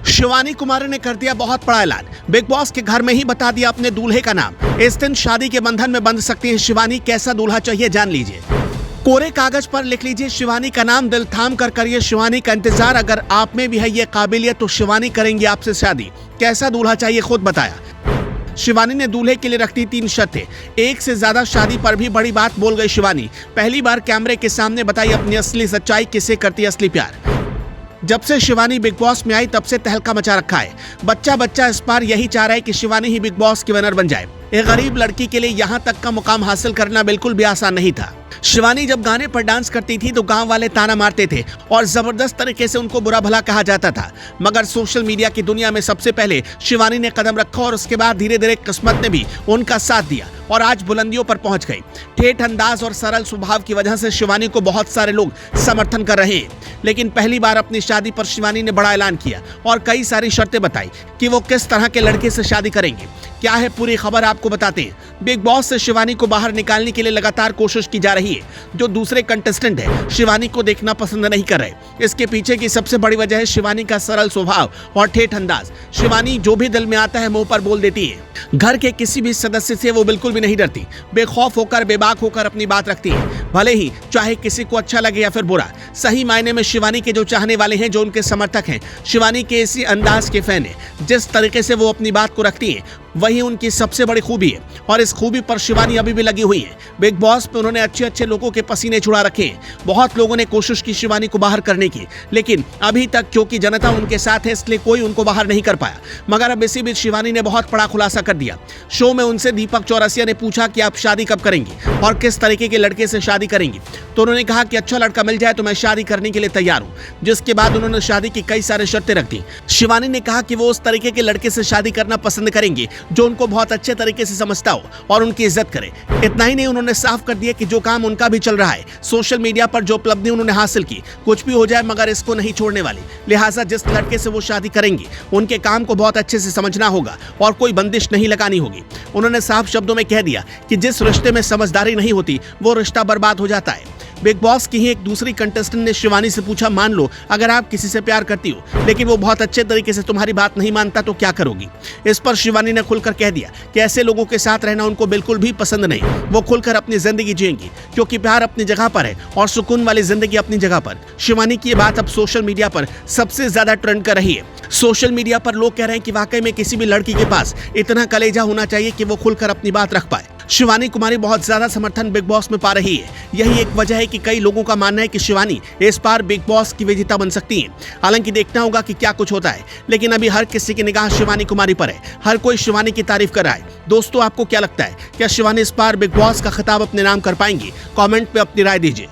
शिवानी कुमारी ने कर दिया बहुत बड़ा ऐलान। बिग बॉस के घर में ही बता दिया अपने दूल्हे का नाम। इस दिन शादी के बंधन में बंध सकती है शिवानी। कैसा दूल्हा चाहिए जान लीजिए। कोरे कागज पर लिख लीजिए शिवानी का नाम, दिल थाम कर करिए शिवानी का इंतजार। अगर आप में भी है ये काबिलियत तो शिवानी करेंगी आपसे शादी। कैसा दूल्हा चाहिए खुद बताया। शिवानी ने दूल्हे के लिए रख दी 3 शर्तें। एक से ज्यादा शादी पर भी बड़ी बात बोल गई शिवानी। पहली बार कैमरे के सामने बताई अपनी असली सच्चाई, किसे करती असली प्यार। जब से शिवानी बिग बॉस में आई तब से तहलका मचा रखा है। बच्चा इस बार यही चाह रहा है कि शिवानी ही बिग बॉस की विनर बन जाए। एक गरीब लड़की के लिए यहाँ तक का मुकाम हासिल करना बिल्कुल भी आसान नहीं था। शिवानी जब गाने पर डांस करती थी तो गांव वाले ताना मारते थे और जबरदस्त तरीके से उनको बुरा भला कहा जाता था। मगर सोशल मीडिया की दुनिया में सबसे पहले शिवानी ने कदम रखा और उसके बाद धीरे धीरे किस्मत ने भी उनका साथ दिया और आज बुलंदियों पर पहुंच गई। ठेठ अंदाज और सरल स्वभाव की वजह से शिवानी को बहुत सारे लोग समर्थन कर रहे हैं। लेकिन पहली बार अपनी शादी पर शिवानी ने बड़ा ऐलान किया और कई सारी शर्तें बताई कि वो किस तरह के लड़के से शादी करेंगे। क्या है पूरी खबर आपको बताते हैं। बिग बॉस से शिवानी को बाहर निकालने के लिए लगातार कोशिश की जा रही है। जो दूसरे कंटेस्टेंट है शिवानी को देखना पसंद नहीं कर रहे। इसके पीछे की सबसे बड़ी वजह है शिवानी का सरल स्वभाव और ठेठ अंदाज। शिवानी जो भी दिल में आता है मुंह पर बोल देती है। घर के किसी भी सदस्य से वो बिल्कुल भी नहीं डरती। बेखौफ होकर बेबाक होकर अपनी बात रखती है, भले ही चाहे किसी को अच्छा लगे या फिर बुरा। सही मायने में शिवानी के जो चाहने वाले हैं, जो उनके समर्थक हैं, शिवानी के इसी अंदाज के फैन है। जिस तरीके से वो अपनी बात को रखती है वही उनकी सबसे बड़ी खूबी है और इस खूबी पर शिवानी अभी भी लगी हुई है। बिग बॉस में उन्होंने अच्छे लोगों के पसीने छुड़ा रखे हैं। बहुत लोगों ने कोशिश की शिवानी को बाहर करने की, लेकिन अभी तक क्योंकि जनता उनके साथ है इसलिए कोई उनको बाहर नहीं कर पाया। मगर अब इसी बीच शिवानी ने बहुत बड़ा खुलासा कर दिया। शो में उनसे दीपक चौरसिया ने पूछा कि आप शादी कब करेंगी और किस तरीके के लड़के से शादी करेंगी, तो उन्होंने कहा कि अच्छा लड़का मिल जाए तो मैं शादी करने के लिए तैयार हूँ। जिसके बाद उन्होंने शादी की कई सारी शर्तें रख दी। शिवानी ने कहा कि वो उस तरीके के लड़के से शादी करना पसंद करेंगी जो उनको बहुत अच्छे तरीके से समझता हो और उनकी इज्जत करे। इतना ही नहीं, उन्होंने साफ कर दिया कि जो काम उनका भी चल रहा है, सोशल मीडिया पर जो उपलब्धि उन्होंने हासिल की, कुछ भी हो जाए मगर इसको नहीं छोड़ने वाली। लिहाजा जिस लड़के से वो शादी करेंगी उनके काम को बहुत अच्छे से समझना होगा और कोई बंदिश नहीं लगानी होगी। उन्होंने साफ शब्दों में कह दिया कि जिस रिश्ते में समझदारी नहीं होती वो रिश्ता बर्बाद हो जाता है। बिग बॉस की ही एक दूसरी कंटेस्टेंट ने शिवानी से पूछा, मान लो अगर आप किसी से प्यार करती हो लेकिन वो बहुत अच्छे तरीके से तुम्हारी बात नहीं मानता तो क्या करोगी। इस पर शिवानी ने खुलकर कह दिया कि ऐसे लोगों के साथ रहना उनको बिल्कुल भी पसंद नहीं। वो खुलकर अपनी जिंदगी जिएंगी क्योंकि प्यार अपनी जगह पर है और सुकून वाली जिंदगी अपनी जगह पर। शिवानी की ये बात अब सोशल मीडिया पर सबसे ज्यादा ट्रेंड कर रही है। सोशल मीडिया पर लोग कह रहे हैं कि वाकई में किसी भी लड़की के पास इतना कलेजा होना चाहिए कि वो खुलकर अपनी बात रख पाए। शिवानी कुमारी बहुत ज्यादा समर्थन बिग बॉस में पा रही है। यही एक वजह है कि कई लोगों का मानना है कि शिवानी इस बार बिग बॉस की विजेता बन सकती है। हालांकि देखना होगा कि क्या कुछ होता है, लेकिन अभी हर किसी की निगाह शिवानी कुमारी पर है। हर कोई शिवानी की तारीफ कर रहा है। दोस्तों, आपको क्या लगता है, क्या शिवानी इस बार बिग बॉस का खिताब अपने नाम कर पाएंगी? कमेंट पे अपनी राय दीजिए।